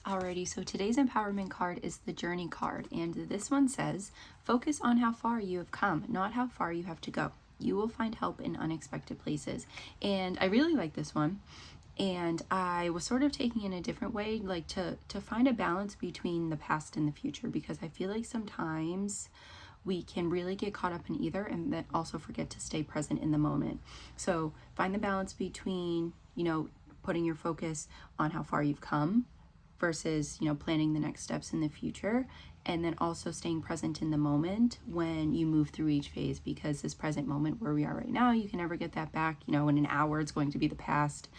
Alrighty, so today's empowerment card is the journey card, and this one says, focus on how far you have come, not how far you have to go. You will find help in unexpected places. And I really like this one. And I was sort of taking it in a different way, like to find a balance between the past and the future, because I feel like sometimes we can really get caught up in either and then also forget to stay present in the moment. So find the balance between, putting your focus on how far you've come versus planning the next steps in the future, and then also staying present in the moment when you move through each phase, because this present moment where we are right now, you can never get that back. In an hour it's going to be the past.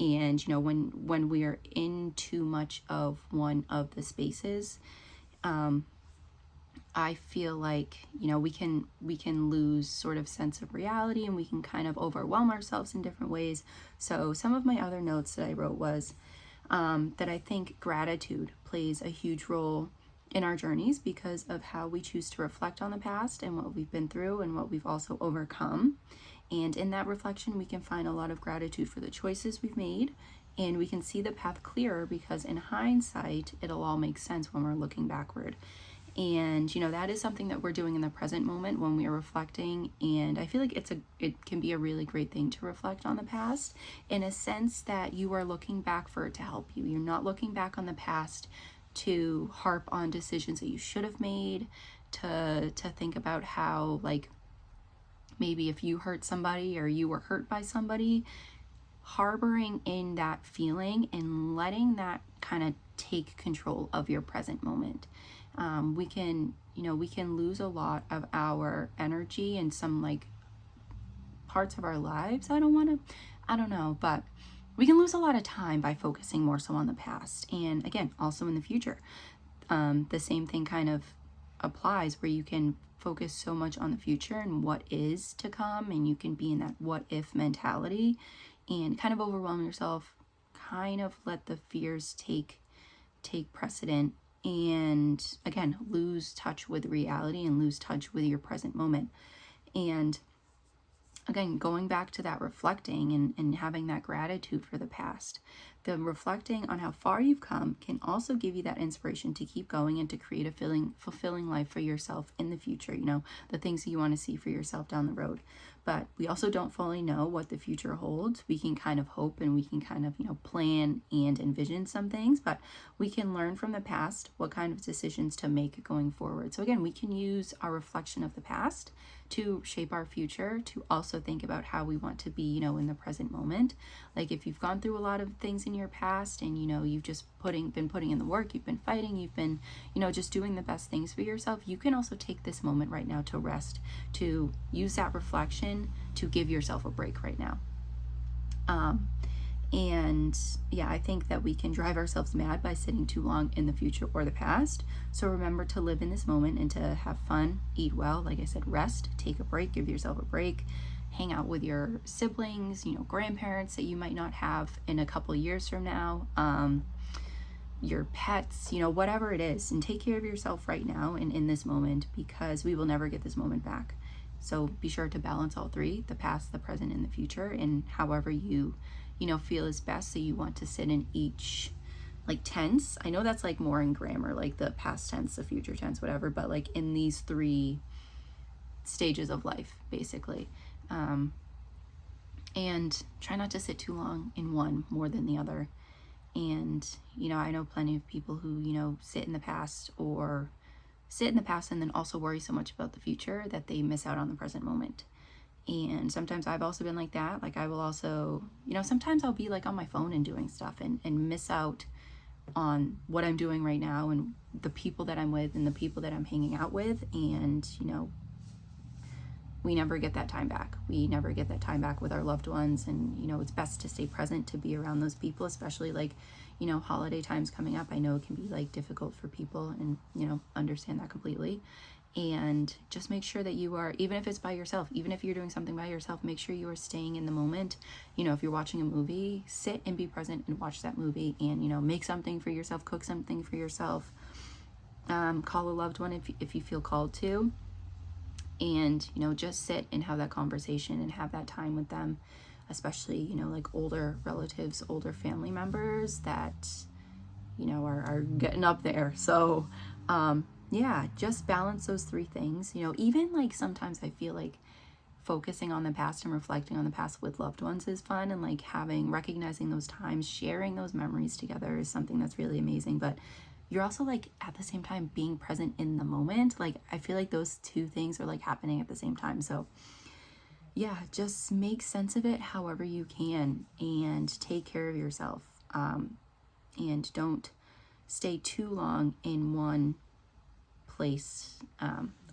And when we are in too much of one of the spaces, I feel like we can lose sort of sense of reality, and we can kind of overwhelm ourselves in different ways. So some of my other notes that I wrote was that I think gratitude plays a huge role in our journeys because of how we choose to reflect on the past and what we've been through and what we've also overcome. And in that reflection, we can find a lot of gratitude for the choices we've made, and we can see the path clearer because in hindsight, it'll all make sense when we're looking backward. And that is something that we're doing in the present moment when we are reflecting, and I feel like it can be a really great thing to reflect on the past, in a sense that you are looking back for it to help you. You're not looking back on the past to harp on decisions that you should have made, to think about how, like, maybe if you hurt somebody or you were hurt by somebody, harboring in that feeling and letting that kind of take control of your present moment. We can lose a lot of our energy in some like parts of our lives. I don't know, but we can lose a lot of time by focusing more so on the past. And again, also in the future, the same thing kind of applies, where you can focus so much on the future and what is to come, and you can be in that what if mentality and kind of overwhelm yourself, kind of let the fears take precedent, and again lose touch with reality and lose touch with your present moment. And again, going back to that reflecting and having that gratitude for the past, the reflecting on how far you've come can also give you that inspiration to keep going and to create a fulfilling life for yourself in the future, the things that you want to see for yourself down the road. But we also don't fully know what the future holds. We can kind of hope, and we can kind of, plan and envision some things, but we can learn from the past what kind of decisions to make going forward. So again, we can use our reflection of the past to shape our future, to also think about how we want to be, in the present moment. Like if you've gone through a lot of things in your past, and you've just been putting in the work, you've been fighting, you've been just doing the best things for yourself, you can also take this moment right now to rest, to use that reflection to give yourself a break right now. And yeah, I think that we can drive ourselves mad by sitting too long in the future or the past. So remember to live in this moment and to have fun, eat well, like I said, rest, take a break, give yourself a break, hang out with your siblings, grandparents that you might not have in a couple years from now, your pets, whatever it is, and take care of yourself right now and in this moment, because we will never get this moment back. So be sure to balance all three: the past, the present, and the future, and however you feel is best. So you want to sit in each like tense. I know that's like more in grammar, like the past tense, the future tense, whatever, but like in these three stages of life, basically. And try not to sit too long in one more than the other. And, I know plenty of people who, sit in the past and then also worry so much about the future that they miss out on the present moment. And sometimes I've also been like that. Like I will also, sometimes I'll be like on my phone and doing stuff and miss out on what I'm doing right now and the people that I'm with and the people that I'm hanging out with. And, we never get that time back. We never get that time back with our loved ones. And, it's best to stay present, to be around those people, especially like, holiday times coming up. I know it can be like difficult for people, and, understand that completely. And just make sure that you are, even if it's by yourself, even if you're doing something by yourself, make sure you are staying in the moment. If you're watching a movie, sit and be present and watch that movie, and, make something for yourself, cook something for yourself, call a loved one if you feel called to, and, just sit and have that conversation and have that time with them, especially, like older relatives, older family members that you know, are getting up there. So, yeah, just balance those three things. You know, even like sometimes I feel like focusing on the past and reflecting on the past with loved ones is fun, and like recognizing those times, sharing those memories together is something that's really amazing. But you're also like at the same time being present in the moment. Like I feel like those two things are like happening at the same time. So yeah, just make sense of it however you can and take care of yourself. And don't stay too long in one place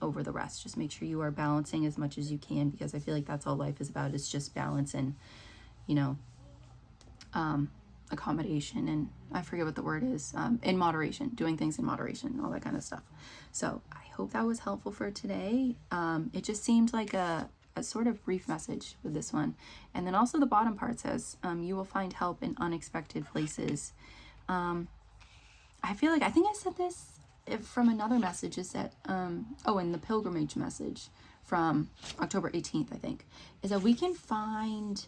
over the rest. Just make sure you are balancing as much as you can, because I feel like that's all life is about. It's just balance and, you know, accommodation, and I forget what the word is, in moderation, doing things in moderation, all that kind of stuff. So I hope that was helpful for today. It just seemed like a sort of brief message with this one. And then also the bottom part says, you will find help in unexpected places. I feel like, I think I said this from another message, is that, in the pilgrimage message from October 18th, I think, is that we can find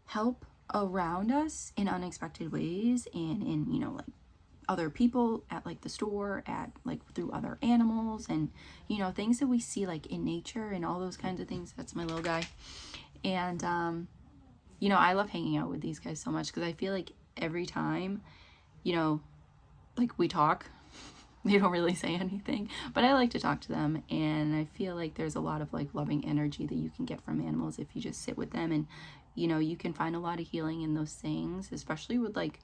help around us in unexpected ways, and in, you know, like other people at like the store, at like through other animals, and, you know, things that we see like in nature and all those kinds of things. That's my little guy. And, you know, I love hanging out with these guys so much, because I feel like every time, you know, like we talk, they don't really say anything, but I like to talk to them, and I feel like there's a lot of like loving energy that you can get from animals if you just sit with them. And, you know, you can find a lot of healing in those things, especially with like,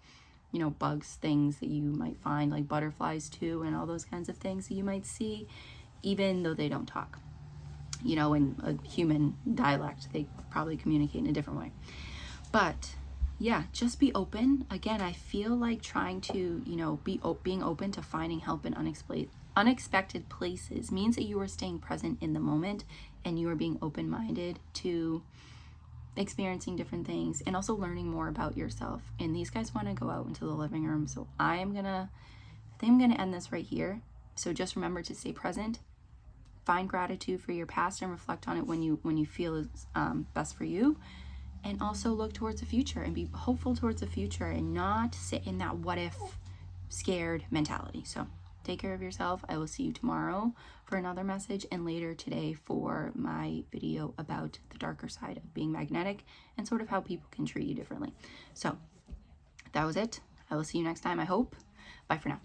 you know, bugs, things that you might find, like butterflies too, and all those kinds of things that you might see, even though they don't talk. You know, in a human dialect, they probably communicate in a different way. But yeah, just be open. Again, I feel like trying to, you know, being open to finding help in unexpected places means that you are staying present in the moment, and you are being open-minded to experiencing different things, and also learning more about yourself. And these guys want to go out into the living room, so I think I'm gonna end this right here. So just remember to stay present, find gratitude for your past, and reflect on it when you feel is best for you. And also look towards the future and be hopeful towards the future, and not sit in that what if scared mentality. So take care of yourself. I will see you tomorrow for another message, and later today for my video about the darker side of being magnetic, and sort of how people can treat you differently. So that was it. I will see you next time, I hope. Bye for now.